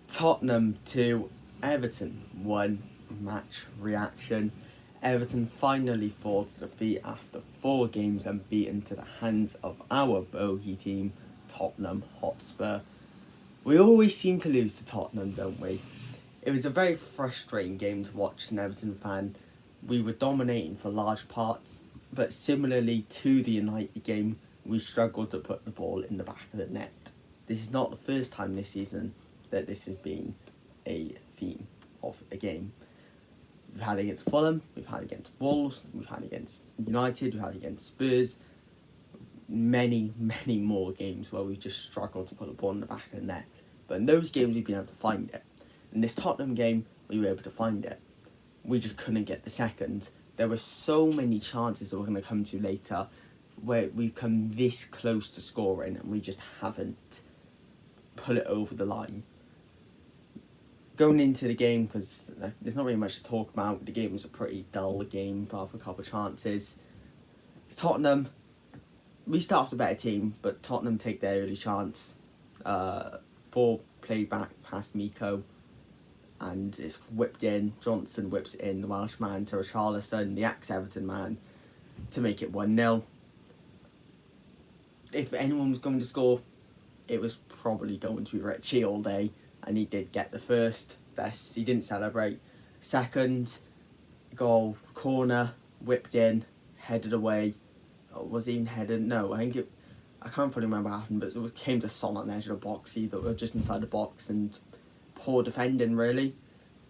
Tottenham 2, Everton 1 match reaction. Everton finally fall to defeat after 4 games and beaten to the hands of our bogey team, Tottenham Hotspur. We always seem to lose to Tottenham, don't we? It was a very frustrating game to watch as an Everton fan. We were dominating for large parts, but similarly to the United game, we struggled to put the ball in the back of the net. This is not the first time this season that this has been a theme of a game. We've had it against Fulham, we've had it against Wolves, we've had it against United, we've had it against Spurs. Many more games where we just struggled to put the ball in the back of the net. But in those games we've been able to find it. In this Tottenham game, we were able to find it. We just couldn't get the second. There were so many chances that we're going to come to later where we've come this close to scoring and we just haven't put it over the line. Going into the game, because there's not really much to talk about, the game was a pretty dull game, apart from a couple of chances. Tottenham, we start off the better team, but Tottenham take their early chance. Ball played back past Miko, and it's whipped in. Johnson whips it in, the Welsh man, to Richarlison, the ex-Everton man, to make it 1-0. If anyone was going to score, it was probably going to be Richie all day, and he did get the first. Best, he didn't celebrate. Second goal, corner, whipped in, headed away. Was he even headed? No, I can't fully remember what happened, but it came to Son on the edge of the box, either just inside the box, and poor defending really,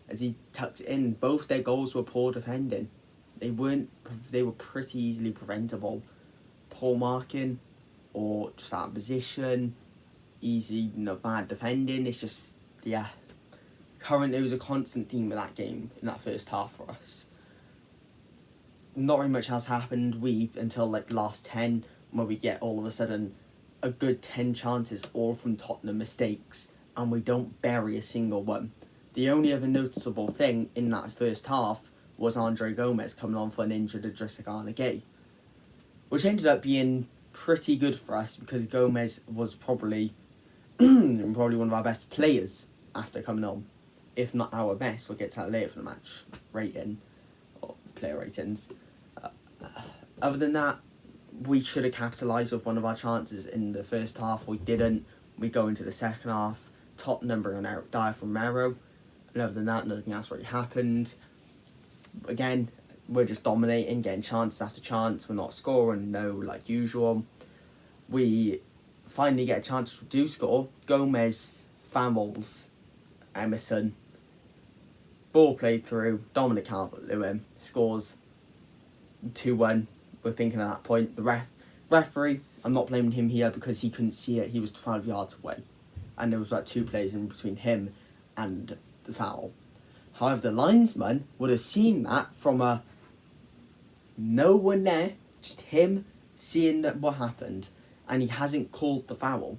as he tucks it in. Both their goals were poor defending. They were pretty easily preventable. Poor marking, or just out of position, bad defending. It's just, it was a constant theme of that game in that first half for us. Not very much has happened. Until the last 10, where we get all of a sudden a good 10 chances, all from Tottenham mistakes, and we don't bury a single one. The only other noticeable thing in that first half was Andre Gomez coming on for an injured Idrissa Gana Gueye, which ended up being pretty good for us because Gomez was probably one of our best players after coming on, if not our best. We'll get to that later for the match rating or player ratings. Other than that, we should have capitalised with one of our chances in the first half. We didn't. We go into the second half. Tottenham bring on Eric Dyer from Romero. And other than that, nothing else really happened. Again, we're just dominating, getting chance after chance. We're not scoring, like usual. We finally get a chance to do score. Gomez fumbles Emerson. Ball played through. Dominic Calvert-Lewin scores 2-1. We're thinking at that point, the referee, I'm not blaming him here because he couldn't see it. He was 12 yards away, and there was about 2 players in between him and the foul. However, the linesman would have seen that from no one there, just him seeing what happened, and he hasn't called the foul.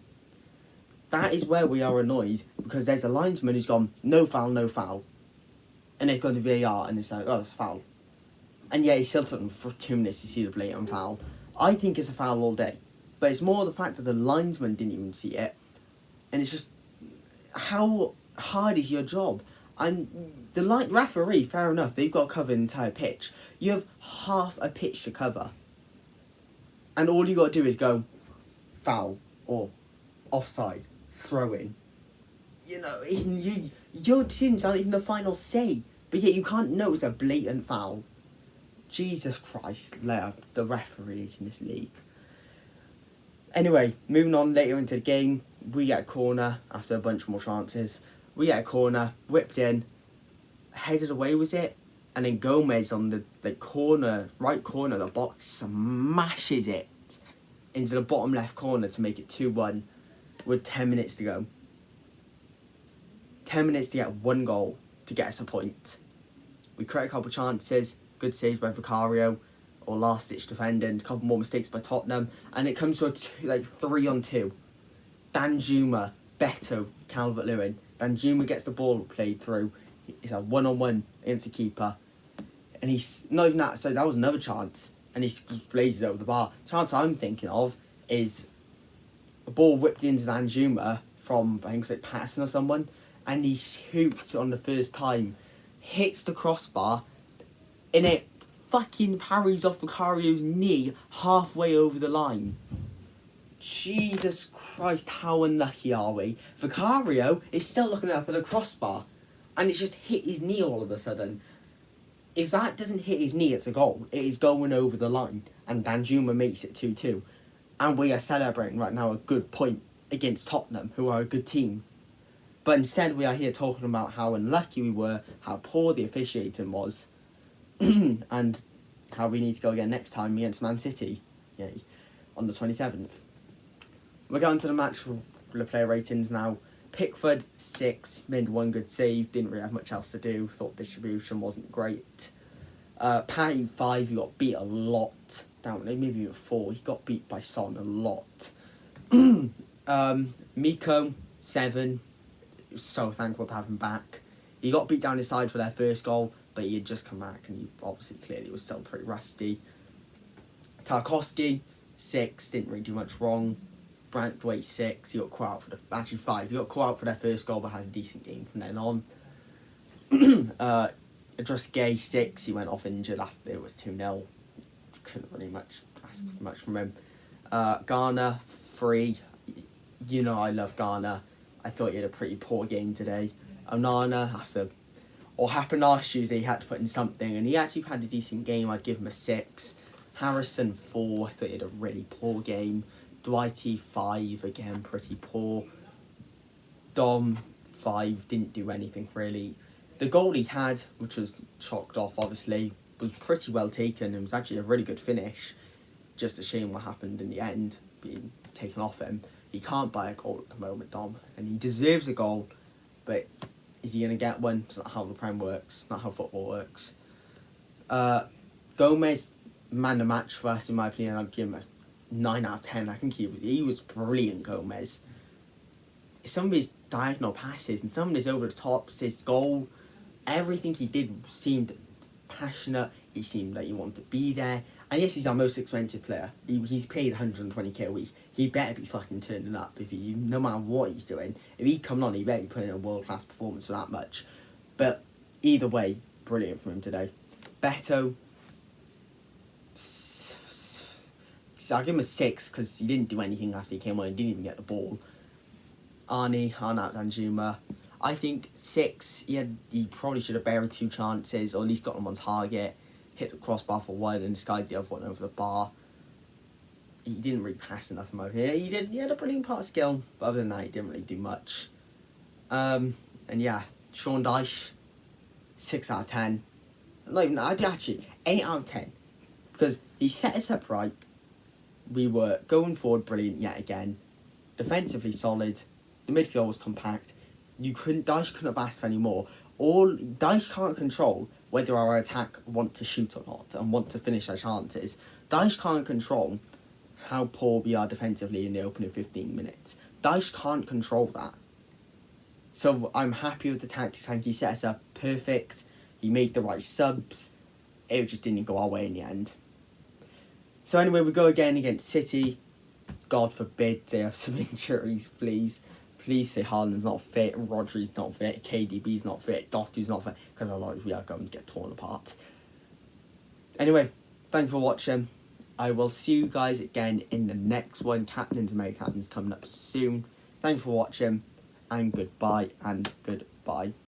That is where we are annoyed, because there's a linesman who's gone, no foul, and they've gone to VAR, and it's like, oh, it's a foul. And yeah, he still took them for 2 minutes to see the blatant foul. I think it's a foul all day. But it's more the fact that the linesman didn't even see it. And it's just, how hard is your job? And the referee, fair enough, they've got to cover the entire pitch. You have half a pitch to cover. And all you got to do is go, foul, or offside, throw in. Your decisions aren't even the final say. But yet you can't know it's a blatant foul. Jesus Christ, the referees in this league. Anyway, moving on later into the game, we get a corner after a bunch more chances. We get a corner, whipped in, headed away, was it? And then Gomez on the right corner of the box smashes it into the bottom left corner to make it 2-1 with 10 minutes to go. 10 minutes to get 1 goal to get us a point. We create a couple of chances. Good saves by Vicario, or last-ditch defending. A couple more mistakes by Tottenham, and it comes to a 3-on-2. Danjuma, Beto, Calvert-Lewin. Danjuma gets the ball played through. It's a 1-on-1 against the keeper, and he's not even that. So that was another chance, and he blazes over the bar. Chance I'm thinking of is a ball whipped into Danjuma from, I think it's like Patterson or someone, and he shoots on the first time, hits the crossbar, and it fucking parries off Vicario's knee halfway over the line. Jesus Christ, how unlucky are we? Vicario is still looking up at the crossbar, and it just hit his knee all of a sudden. If that doesn't hit his knee, it's a goal. It is going over the line, and Danjuma makes it 2-2. And we are celebrating right now a good point against Tottenham, who are a good team. But instead we are here talking about how unlucky we were, how poor the officiating was, and how we need to go again next time against Man City. Yay. On the 27th. We're going to the match player ratings now. Pickford, 6, made 1 good save, didn't really have much else to do, thought distribution wasn't great. Patty, 5, he got beat a lot, down maybe even 4, he got beat by Son a lot. Miko, 7, so thankful to have him back. He got beat down his side for their first goal, but he had just come back and he obviously clearly was still pretty rusty. Tarkowski, 6, didn't really do much wrong. Branthwaite, 6, he got caught out for actually 5, he got caught out for their first goal but had a decent game from then on. Just Gay, 6, he went off injured after it was 2-0. Couldn't really ask much from him. Garner, 3, you know I love Garner. I thought he had a pretty poor game today. Onana, after what happened last Tuesday, he had to put in something, and he actually had a decent game. I'd give him a 6. Harrison, 4, I thought he had a really poor game. Dwighty, 5, again, pretty poor. Dom, 5, didn't do anything really. The goal he had, which was chalked off, obviously, was pretty well taken. It was actually a really good finish. Just a shame what happened in the end, being taken off him. He can't buy a goal at the moment, Dom, and he deserves a goal, but is he going to get one? It's not how the Prem works, not how football works. Gomez, man of the match for us, in my opinion. I'd give him a 9 out of 10. I think he was brilliant, Gomez. Some of his diagonal passes and some of his over the tops, his goal, everything he did seemed passionate. He seemed like he wanted to be there. And yes, he's our most expensive player. He's paid 120k a week. He better be fucking turning up. No matter what he's doing, if he's coming on, he better be putting in a world-class performance for that much. But either way, brilliant from him today. Beto, I'll give him a 6 because he didn't do anything after he came on. He didn't even get the ball. Arnie out Danjuma. I think 6, he probably should have buried 2 chances, or at least got them on target. Hit the crossbar for 1 and skied the other one over the bar. He didn't really pass enough in my opinion. He had a brilliant part of skill, but other than that, he didn't really do much. And yeah, Sean Dyche, 6 out of 10. Not even, actually, 8 out of 10. Because he set us up right. We were going forward brilliant yet again. Defensively solid. The midfield was compact. Dyche couldn't have asked for any more. Dyche can't control whether our attack want to shoot or not and want to finish their chances. Dyche can't control how poor we are defensively in the opening 15 minutes. Dyche can't control that. So I'm happy with the tactics. I think he set us up perfect. He made the right subs. It just didn't go our way in the end. So anyway, we go again against City. God forbid they have some injuries, please. Please say Haaland's not fit, Rodri's not fit, KDB's not fit, Doku's not fit, because otherwise we are going to get torn apart. Anyway, thank you for watching. I will see you guys again in the next one. Captains and Mega Captains coming up soon. Thank you for watching, and goodbye, and goodbye.